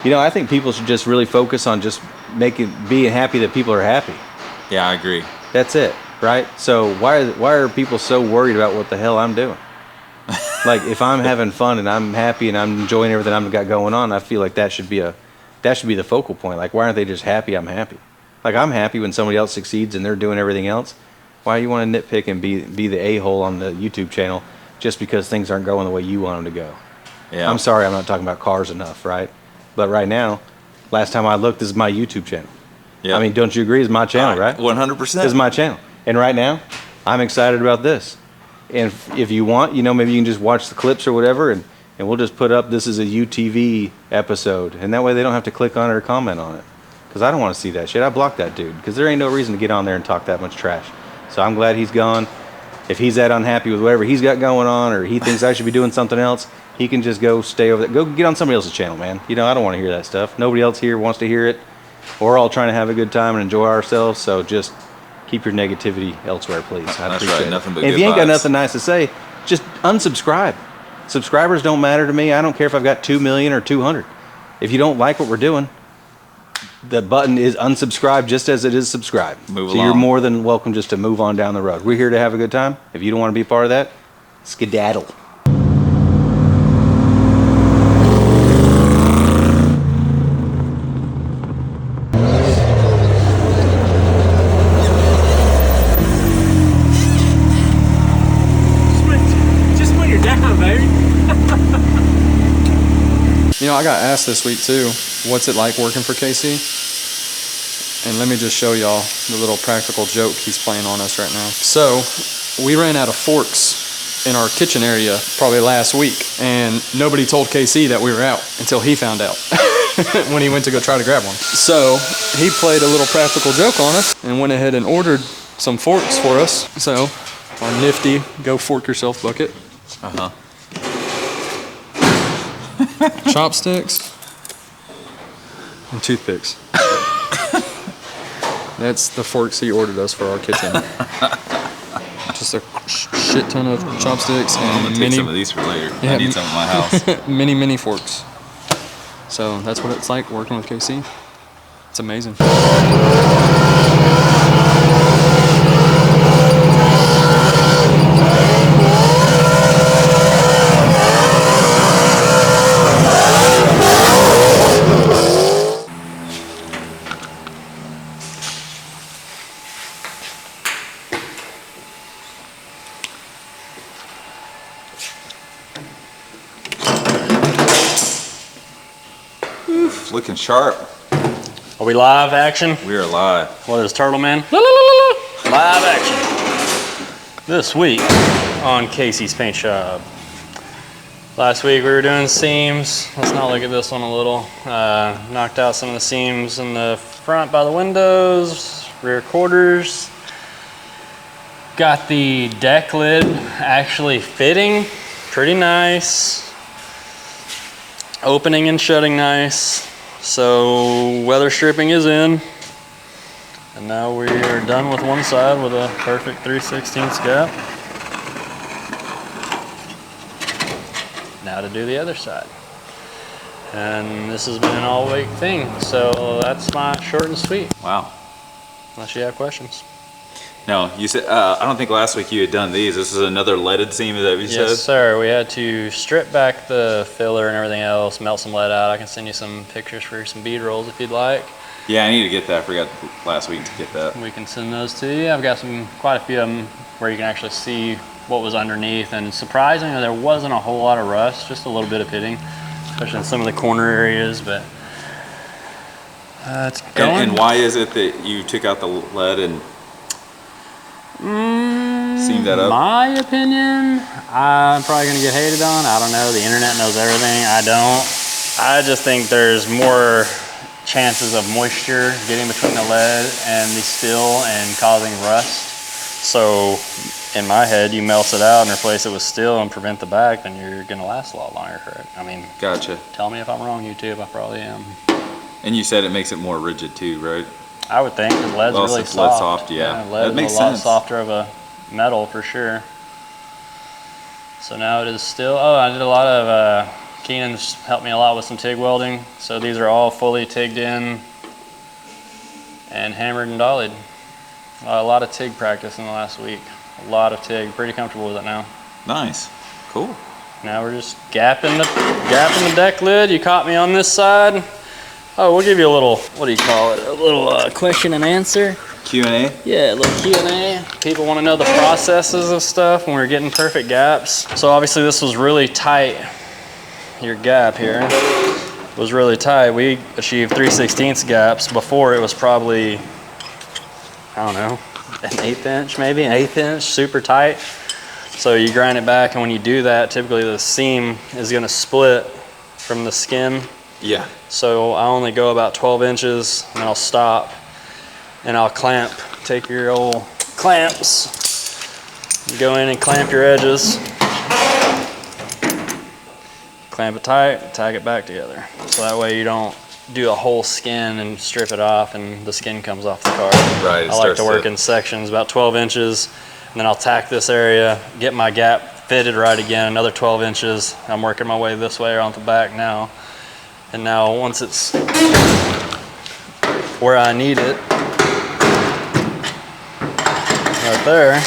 You know, I think people should just really focus on just being happy that people are happy. Yeah, I agree. That's it, right? So why are people so worried about what the hell I'm doing? Like, if I'm having fun and I'm happy and I'm enjoying everything I've got going on, I feel like that should be the focal point. Like, why aren't they just happy I'm happy? Like, I'm happy when somebody else succeeds and they're doing everything else. Why do you want to nitpick and be the a-hole on the YouTube channel just because things aren't going the way you want them to go? Yeah. I'm sorry I'm not talking about cars enough, right? But right now, last time I looked, this is my YouTube channel. Yeah. I mean, don't you agree? It's my channel, right? 100%. This is my channel. And right now, I'm excited about this. And if you want, you know, maybe you can just watch the clips or whatever, and we'll just put up, this is a UTV episode. And that way they don't have to click on it or comment on it. Because I don't want to see that shit. I blocked that dude. Because there ain't no reason to get on there and talk that much trash. So I'm glad he's gone. If he's that unhappy with whatever he's got going on, or he thinks I should be doing something else, he can just go stay over there. Go get on somebody else's channel, man. You know, I don't want to hear that stuff. Nobody else here wants to hear it. We're all trying to have a good time and enjoy ourselves, so just keep your negativity elsewhere, please. I appreciate it. Nothing but if good you ain't got vibes. nothing nice to say, just unsubscribe. Subscribers don't matter to me. I don't care if I've got 2 million or 200. If you don't like what we're doing, the button is unsubscribe just as it is subscribe. Move so along. You're more than welcome just to move on down the road. We're here to have a good time. If you don't want to be a part of that, skedaddle. Just when you're down, baby. You know, I got asked this week too, what's it like working for KC? And let me just show y'all the little practical joke he's playing on us right now. So, we ran out of forks in our kitchen area probably last week, and nobody told KC that we were out until he found out when he went to go try to grab one. So, he played a little practical joke on us and went ahead and ordered some forks for us. So, our nifty go fork yourself bucket. Uh-huh. Chopsticks and toothpicks. That's the forks he ordered us for our kitchen. Just a shit ton of chopsticks I'm and gonna take some of these for later. I need some at my house. mini forks. So that's what it's like working with KC. It's amazing. Looking sharp. Are we live action? We are live. What is Turtle Man? Live action. This week on Casey's Paint Shop. Last week we were doing seams. Let's not look at this one a little. Knocked out some of the seams in the front by the windows, rear quarters. Got the deck lid actually fitting pretty nice. Opening and shutting nice. So weather stripping is in. And now we are done with one side with a perfect 3/16 gap. Now to do the other side. And this has been an all week thing. So that's my short and sweet. Wow. Unless you have questions. No, you said, I don't think last week you had done these. This is another leaded seam that you said? Yes, sir. We had to strip back the filler and everything else, melt some lead out. I can send you some pictures for some bead rolls if you'd like. Yeah, I need to get that. I forgot last week to get that. We can send those to you. I've got quite a few of them where you can actually see what was underneath. And surprisingly, there wasn't a whole lot of rust, just a little bit of pitting, especially in some of the corner areas. But it's going. And why is it that you took out the lead and seamed that up? My opinion, I'm probably gonna get hated on. I don't know. The internet knows everything. I don't. I just think there's more chances of moisture getting between the lead and the steel and causing rust. So in my head, you melt it out and replace it with steel and prevent the back, then you're gonna last a lot longer for it. I mean, Gotcha. tell me if I'm wrong, YouTube. I probably am. And you said it makes it more rigid too, right? I would think, because lead's Well, really since lead's soft. soft, yeah. Lead That makes is a lot sense. softer of a metal for sure. So now it is still, oh, I did a lot of Keenan's helped me a lot with some TIG welding. So these are all fully TIGged in and hammered and dollied. A lot of TIG practice in the last week. A lot of TIG. Pretty comfortable with it now. Nice. Cool. Now we're just gapping the deck lid. You caught me on this side. Oh, we'll give you a little, what do you call it? A little question and answer. Q&A? Yeah, a little Q&A. People want to know the processes of stuff when we're getting perfect gaps. So obviously this was really tight. Your gap here was really tight. We achieved 3/16 gaps. Before it was probably, I don't know, an 1/8 inch maybe, an 1/8 inch, super tight. So you grind it back, and when you do that, typically the seam is gonna split from the skin. Yeah. So I only go about 12 inches, and I'll stop, and I'll clamp. Take your old clamps, you go in and clamp your edges. Clamp it tight, tag it back together. So that way you don't do a whole skin and strip it off, and the skin comes off the car. Right. I like to work in sections, about 12 inches. And then I'll tack this area, get my gap fitted right again, another 12 inches. I'm working my way this way around the back now. And now once it's where I need it, right there,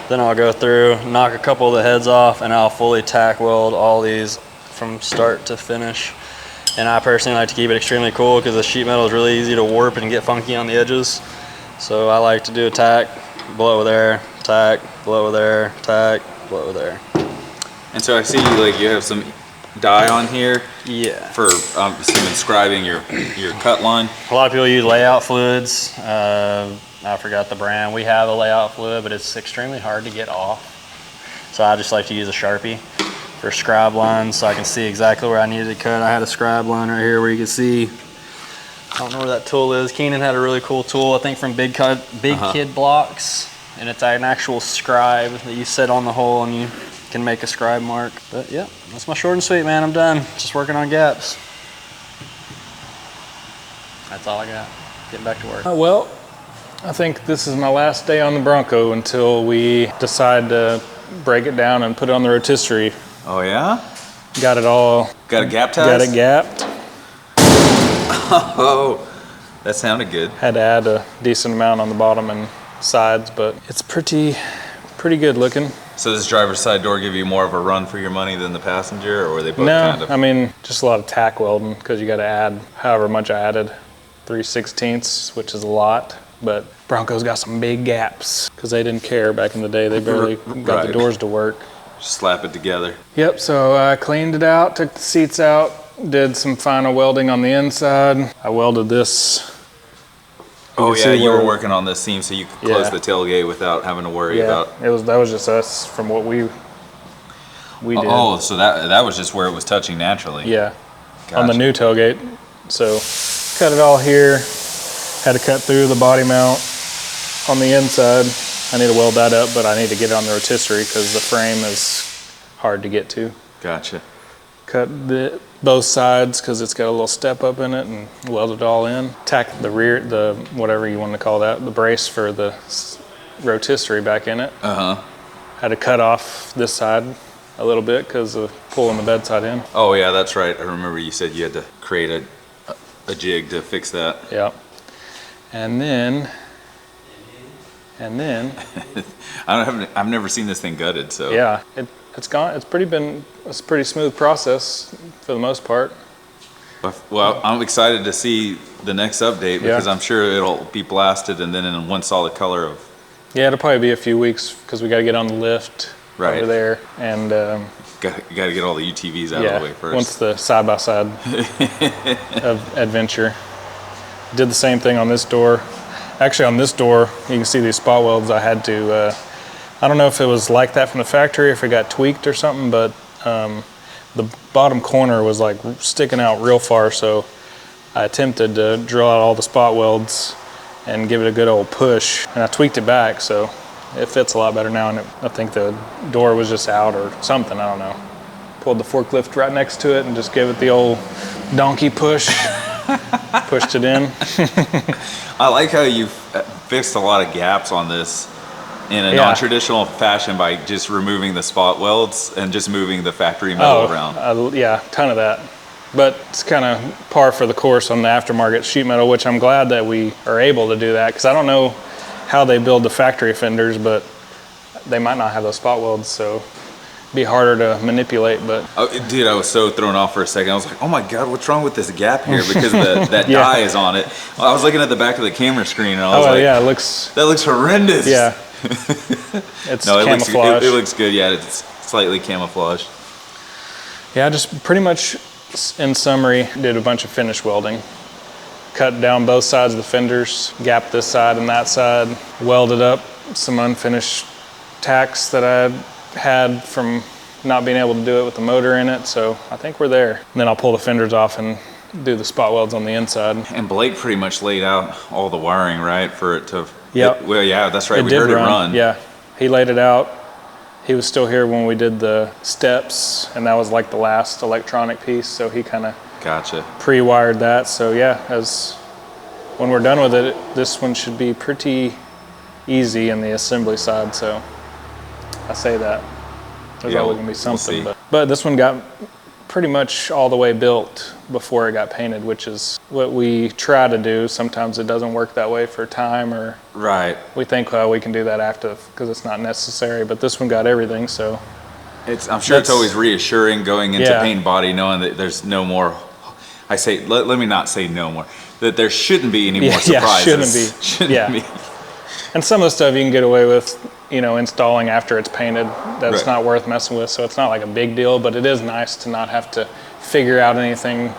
then I'll go through, knock a couple of the heads off, and I'll fully tack weld all these from start to finish. And I personally like to keep it extremely cool because the sheet metal is really easy to warp and get funky on the edges. So I like to do a tack, blow there, tack, blow there, tack, blow there. And so I see you have some dye on here. Yeah. For some inscribing your cut line. A lot of people use layout fluids. I forgot the brand. We have a layout fluid, but it's extremely hard to get off. So I just like to use a Sharpie for scribe lines so I can see exactly where I needed to cut. I had a scribe line right here where you can see. I don't know where that tool is. Keenan had a really cool tool, I think from Big Kid Blocks. And it's an actual scribe that you set on the hole and you can make a scribe mark. But yeah, that's my short and sweet, man. I'm done. Just working on gaps. That's all I got. Getting back to work. Well, I think this is my last day on the Bronco until we decide to break it down and put it on the rotisserie. Oh yeah? Got it all. Got a gap test? Got it gapped. Oh, that sounded good. Had to add a decent amount on the bottom and sides, but it's pretty good looking. So does driver's side door give you more of a run for your money than the passenger, or are they both kind of? I mean, just a lot of tack welding because you got to add however much I added, 3/16, which is a lot. But Bronco's got some big gaps because they didn't care back in the day. They barely got the doors to work. Just slap it together. Yep, so I cleaned it out, took the seats out, did some final welding on the inside. I welded this. Oh yeah, you were working on this seam so you could close the tailgate without having to worry about. That was just us from what we did. Oh, so that was just where it was touching naturally. Yeah, Gotcha. On the new tailgate. So cut it all here. Had to cut through the body mount on the inside. I need to weld that up, but I need to get it on the rotisserie because the frame is hard to get to. Gotcha. Cut both sides because it's got a little step up in it and weld it all in. Tack the rear, the whatever you want to call that, the brace for the rotisserie back in it. Had to cut off this side a little bit because of pulling the bedside in. Oh yeah, that's right. I remember you said you had to create a jig to fix that. Yeah. And then I've never seen this thing gutted, so. Yeah, it's gone. It's a pretty smooth process for the most part. Well, I'm excited to see the next update because I'm sure it'll be blasted and then in one solid color of. Yeah, it'll probably be a few weeks because we got to get on the lift over there and. You got to get all the UTVs out of the way first. Once the side-by-side of adventure. Did the same thing on this door. Actually, on this door, you can see these spot welds. I had to, I don't know if it was like that from the factory, if it got tweaked or something, but the bottom corner was like sticking out real far, so I attempted to drill out all the spot welds and give it a good old push, and I tweaked it back, so it fits a lot better now, and I think the door was just out or something, I don't know. Pulled the forklift right next to it and just gave it the old donkey push. Pushed it in. I like how you fixed a lot of gaps on this in a Yeah. non-traditional fashion by just removing the spot welds and just moving the factory metal around. Yeah, ton of that. But it's kind of par for the course on the aftermarket sheet metal, which I'm glad that we are able to do that, because I don't know how they build the factory fenders, but they might not have those spot welds, so it'd be harder to manipulate. But Oh, dude, I was so thrown off for a second. I was like, oh my God, what's wrong with this gap here? Because that Yeah. dye is on it. I was looking at the back of the camera screen and I was like, yeah, it looks, that looks horrendous. yeah, it's No, camouflage. it looks good. Yeah, it's slightly camouflaged. Yeah, just pretty much in summary, did a bunch of finish welding. Cut down both sides of the fenders, gapped this side and that side, welded up some unfinished tacks that I had from not being able to do it with the motor in it, so I think we're there. And then I'll pull the fenders off and do the spot welds on the inside. And Blake pretty much laid out all the wiring, right, for it to... Yep. Well, yeah, that's right. We did heard it run. Yeah, he laid it out. He was still here when we did the steps, and that was like the last electronic piece, so he kind of Gotcha. pre-wired that. So yeah, when we're done with it, this one should be pretty easy in the assembly side, so I say that. There's Yeah, always gonna be we'll something, see. but this one got pretty much all the way built before it got painted, which is what we try to do. Sometimes it doesn't work that way for time, or Right. we think, well, we can do that after because it's not necessary, but this one got everything, so. I'm sure it's That's- always reassuring going into Yeah. paint body knowing that there's no more... let me not say no more. That there shouldn't be any more Yeah, surprises. shouldn't be. Shouldn't Yeah. be. And some of the stuff you can get away with, installing after it's painted. That's Right. not worth messing with, so it's not like a big deal, but it is nice to not have to figure out anything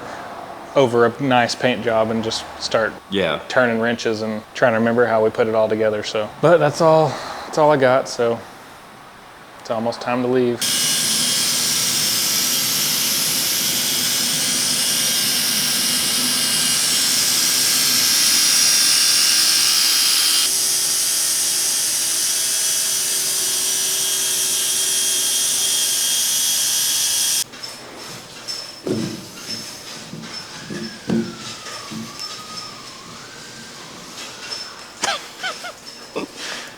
over a nice paint job and just start Yeah. turning wrenches and trying to remember how we put it all together. So, but that's all I got, so it's almost time to leave.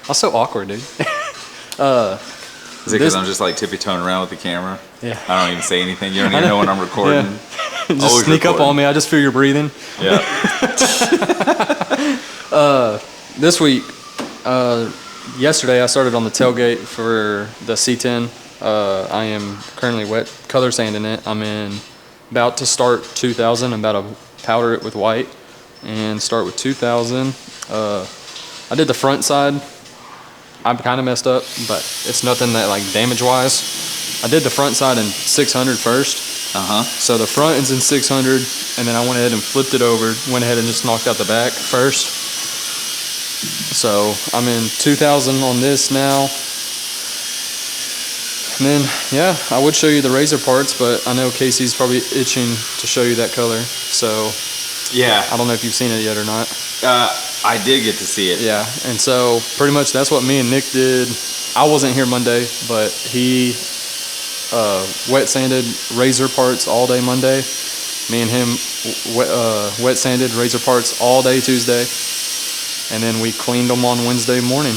That's so awkward, dude. Is it because This- I'm just like tippy-toeing around with the camera? Yeah. I don't even say anything. You don't even know when I'm recording. Just Always sneak up recording. on me. I just feel your breathing. Yeah. This week, yesterday I started on the tailgate for the C10. I am currently wet color sanding it. I'm about to start 2000. I'm about to powder it with white and start with 2000. I did the front side. I kind of messed up, but it's nothing that like damage wise. I did the front side in 600 first. Uh-huh. So the front is in 600, and then I went ahead and flipped it over, went ahead and just knocked out the back first. So I'm in 2000 on this now. And then, yeah, I would show you the razor parts, but I know Casey's probably itching to show you that color. So Yeah. I don't know if you've seen it yet or not. I did get to see it. Yeah, and so pretty much that's what me and Nick did. I wasn't here Monday, but he wet sanded razor parts all day Monday. Me and him wet sanded razor parts all day Tuesday, and then we cleaned them on Wednesday morning.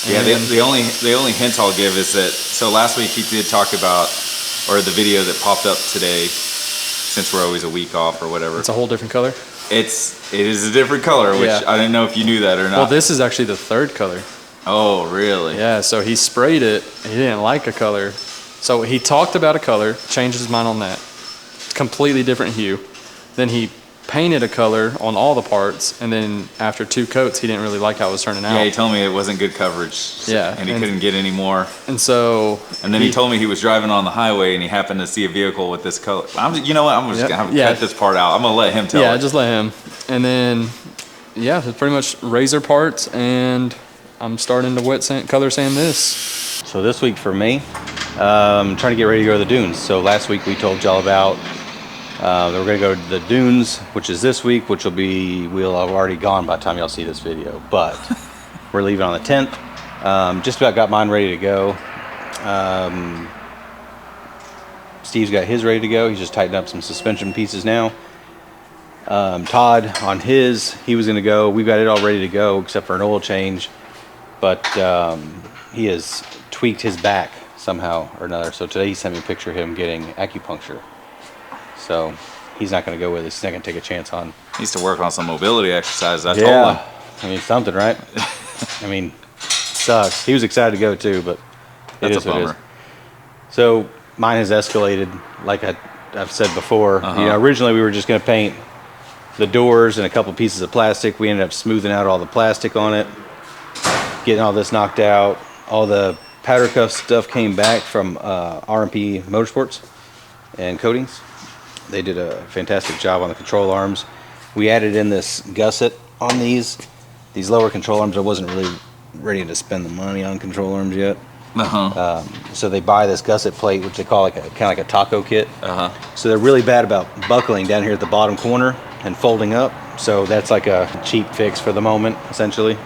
Yeah, And the only hint I'll give is that, so last week he did talk about, or the video that popped up today, since we're always a week off or whatever, it's a whole different color. it is a different color, which Yeah. I didn't know if you knew that or not. Well, this is actually the third color. Oh, really? Yeah, so he sprayed it. He didn't like a color. So he talked about a color, changed his mind on that. Completely different hue. Then he painted a color on all the parts, and then after 2 coats, he didn't really like how it was turning out. Yeah, he told me it wasn't good coverage. Yeah, And he and- couldn't get any more. And so And then he told me he was driving on the highway and he happened to see a vehicle with this color. You know what? I'm just Yeah. gonna Yeah. cut this part out. I'm gonna let him tell yeah, it. just let him. And then, yeah, it's pretty much razor parts, and I'm starting to color sand this. So this week for me, trying to get ready to go to the dunes. So last week we told y'all about that we're gonna go to the dunes, which is this week, we'll have already gone by the time y'all see this video. But we're leaving on the 10th. Just about got mine ready to go. Steve's got his ready to go. He's just tightened up some suspension pieces now. Todd on his, he was gonna go. We've got it all ready to go except for an oil change. But he has tweaked his back somehow or another. So today he sent me a picture of him getting acupuncture. So he's not going to go with it. He's not going to take a chance on. He needs to work on some mobility exercises. I told him. I mean, something, right? I mean, sucks. He was excited to go too, but That's is a what it is. bummer. So mine has escalated, like I've said before. You know, originally we were just going to paint the doors and a couple pieces of plastic. We ended up smoothing out all the plastic on it, getting all this knocked out. All the powder cuff stuff came back from R&P Motorsports and Coatings. They did a fantastic job on the control arms. We added in this gusset on these lower control arms. I wasn't really ready to spend the money on control arms yet. So they buy this gusset plate, which they call kind of like a taco kit. So they're really bad about buckling down here at the bottom corner and folding up. So that's like a cheap fix for the moment, essentially.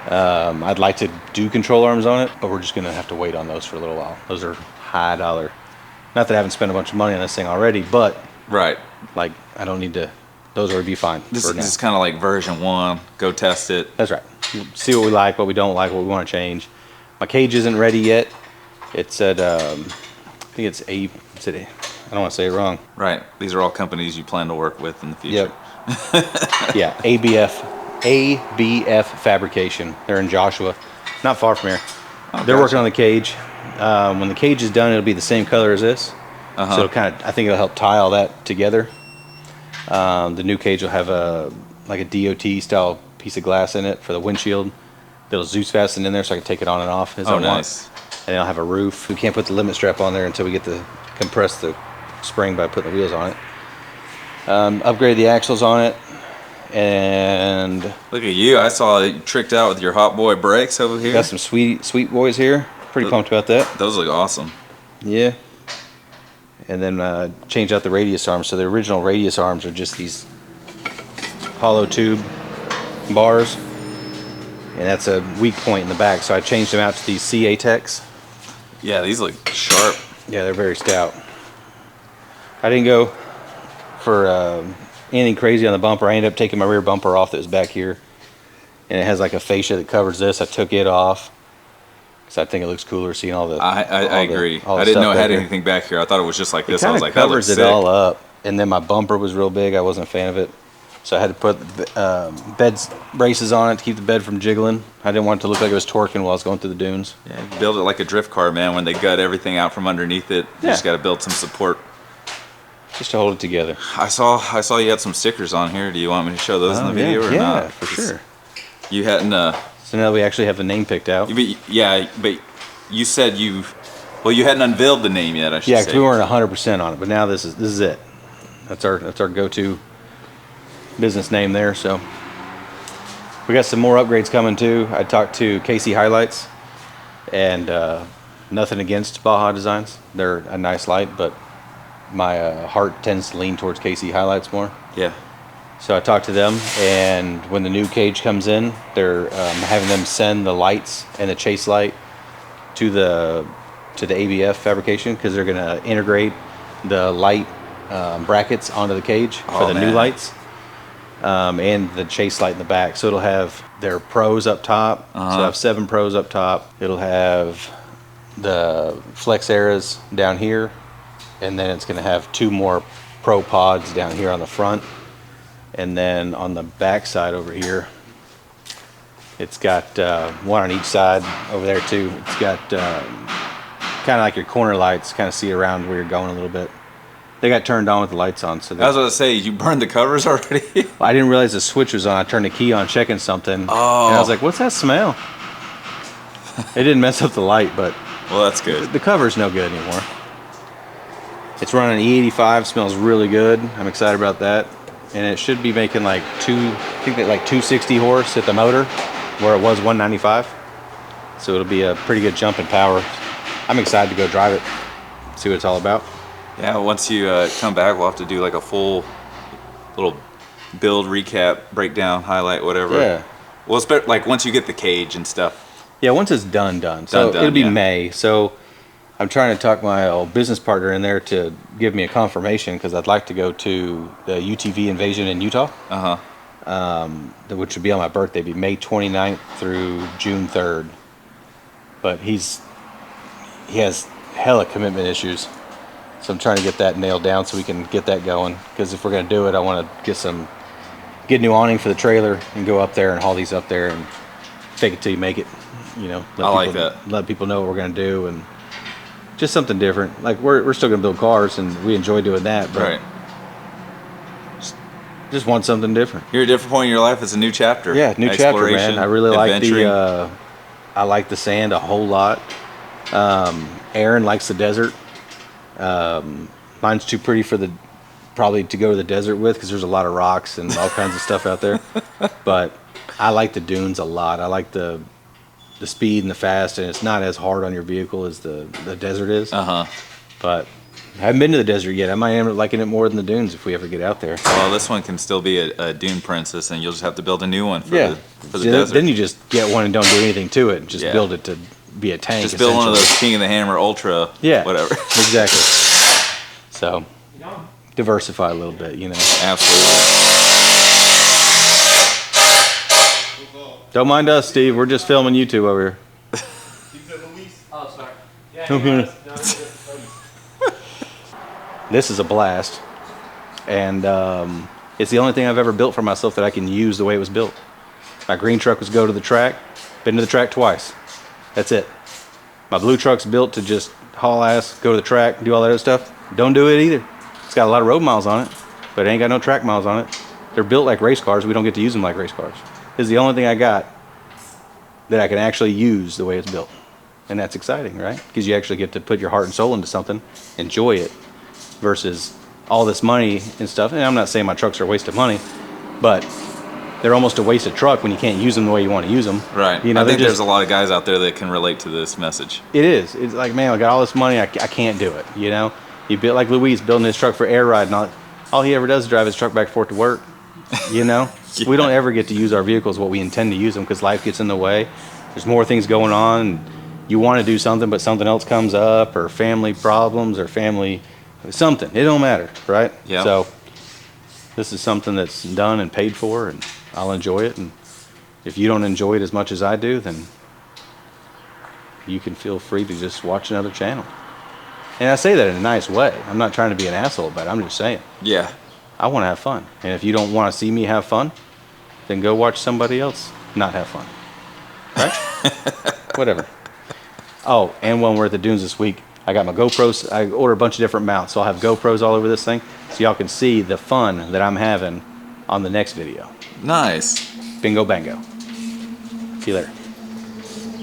I'd like to do control arms on it, but we're just gonna have to wait on those for a little while. Those are high dollar. Not that I haven't spent a bunch of money on this thing already, but Right. like I don't need to. Those would be fine. This for now. is kind of like version 1. Go test it. That's right. See what we like, what we don't like, what we want to change. My cage isn't ready yet. It said, I think it's I don't want to say it wrong. Right. These are all companies you plan to work with in the future. Yep. Yeah, ABF Fabrication. They're in Joshua, not far from here. They're working on the cage. When the cage is done, it'll be the same color as this. So it'll I think it'll help tie all that together. The new cage will have like a DOT style piece of glass in it for the windshield. That'll Zeus fasten in there so I can take it on and off as I want. Nice. And it'll have a roof. We can't put the limit strap on there until we get to compress the spring by putting the wheels on it. Upgrade the axles on it. And Look at you. I saw you tricked out with your Hot Boy brakes over here. got some sweet boys here. Pretty pumped about that. Those look awesome. Yeah. And then change out the radius arms. So the original radius arms are just these hollow tube bars. And that's a weak point in the back. So I changed them out to these CA-Tex. Yeah, these look sharp. Yeah, they're very stout. I didn't go for anything crazy on the bumper. I ended up taking my rear bumper off that was back here. And it has like a fascia that covers this. I took it off. Because I think it looks cooler seeing all the. I agree. all the I didn't stuff know it back had here. anything back here. I thought it was just like this. It I kind was of like, that looks covers it sick. all up. And then my bumper was real big. I wasn't a fan of it. So I had to put bed braces on it to keep the bed from jiggling. I didn't want it to look like it was torquing while I was going through the dunes. Yeah, you build it like a drift car, man. When they gut everything out from underneath it, you just got to build some support. Just to hold it together. I saw you had some stickers on here. Do you want me to show those in the video or not? Yeah, for sure. You hadn't. So now we actually have the name picked out. But you said you hadn't unveiled the name yet. I should Yeah, say. because we weren't 100% on it, but now this is it. That's our go-to business name there. So we got some more upgrades coming too. I talked to KC Highlights, and nothing against Baja Designs. They're a nice light, but my heart tends to lean towards KC Highlights more. Yeah. So I talked to them, and when the new cage comes in, they're having them send the lights and the chase light to the ABF fabrication because they're going to integrate the light brackets onto the cage for the new lights and the chase light in the back. So it'll have their pros up top. So it'll have 7 pros up top. It'll have the flex eras down here, and then it's going to have 2 more pro pods down here on the front. And then on the back side over here, it's got one on each side over there too. It's got kind of like your corner lights, kind of see around where you're going a little bit. They got turned on with the lights on. So I was going to say, you burned the covers already? I didn't realize the switch was on. I turned the key on, checking something. Oh. And I was like, what's that smell? It didn't mess up the light, but Well, that's good. the cover's no good anymore. It's running E85, smells really good. I'm excited about that. And it should be making like 260 horse at the motor, where it was 195. So it'll be a pretty good jump in power. I'm excited to go drive it, see what it's all about. Yeah, once you come back, we'll have to do like a full little build, recap, breakdown, highlight, whatever. Yeah. Well, it's like once you get the cage and stuff. Yeah, once it's done. So Done, it'll be yeah. May. So I'm trying to talk my old business partner in there to give me a confirmation because I'd like to go to the UTV invasion in Utah, which would be on my birthday. It'd be May 29th through June 3rd. but he has hella commitment issues. So I'm trying to get that nailed down so we can get that going. Because if we're going to do it, I want to get new awning for the trailer and go up there and haul these up there and fake it till you make it. You know, I like that. Let people know what we're going to do and just something different. Like we're still going to build cars and we enjoy doing that, but Right. just want something different. You're at a different point in your life. It's a new chapter. Yeah, new chapter, man. Exploration, I really like adventuring. I like the sand a whole lot. Aaron likes the desert. Mine's too pretty for probably to go to the desert with because there's a lot of rocks and all kinds of stuff out there. But I like the dunes a lot. I like the speed and the fast, and it's not as hard on your vehicle as the desert is. But I haven't been to the desert yet. I might end up liking it more than the dunes if we ever get out there. Well, this one can still be a dune princess, and you'll just have to build a new one for the See, desert. then you just get one and don't do anything to it. Just Yeah. build it to be a tank. Just build one of essentially. those King of the Hammer Ultra, Yeah, whatever. Exactly. So diversify a little bit, you know. Absolutely. Don't mind us, Steve. We're just filming YouTube over here. Oh, sorry. Okay. This is a blast, and it's the only thing I've ever built for myself that I can use the way it was built. My green truck was go to the track. Been to the track twice. That's it. My blue truck's built to just haul ass, go to the track, do all that other stuff. Don't do it either. It's got a lot of road miles on it, but it ain't got no track miles on it. They're built like race cars. We don't get to use them like race cars. This is the only thing I got that I can actually use the way it's built. And that's exciting, right? Because you actually get to put your heart and soul into something, enjoy it, versus all this money and stuff. And I'm not saying my trucks are a waste of money, but they're almost a wasted truck when you can't use them the way you want to use them. Right. You know, I think they're there's a lot of guys out there that can relate to this message. It is. It's like, man, I got all this money, I can't do it. You know, you build like Luis building his truck for air ride, and all he ever does is drive his truck back and forth to work. You know, Yeah. we don't ever get to use our vehicles what we intend to use them because life gets in the way. There's more things going on. And you want to do something, but something else comes up, or family problems, or family something. It don't matter, right? Yeah. So this is something that's done and paid for, and I'll enjoy it. And if you don't enjoy it as much as I do, then you can feel free to just watch another channel. And I say that in a nice way. I'm not trying to be an asshole, but I'm just saying. Yeah. I want to have fun. And if you don't want to see me have fun, then go watch somebody else not have fun. Right? Whatever. Oh, and when we're at the dunes this week, I got my GoPros. I ordered a bunch of different mounts, so I'll have GoPros all over this thing so y'all can see the fun that I'm having on the next video. Nice. Bingo bango. See you later.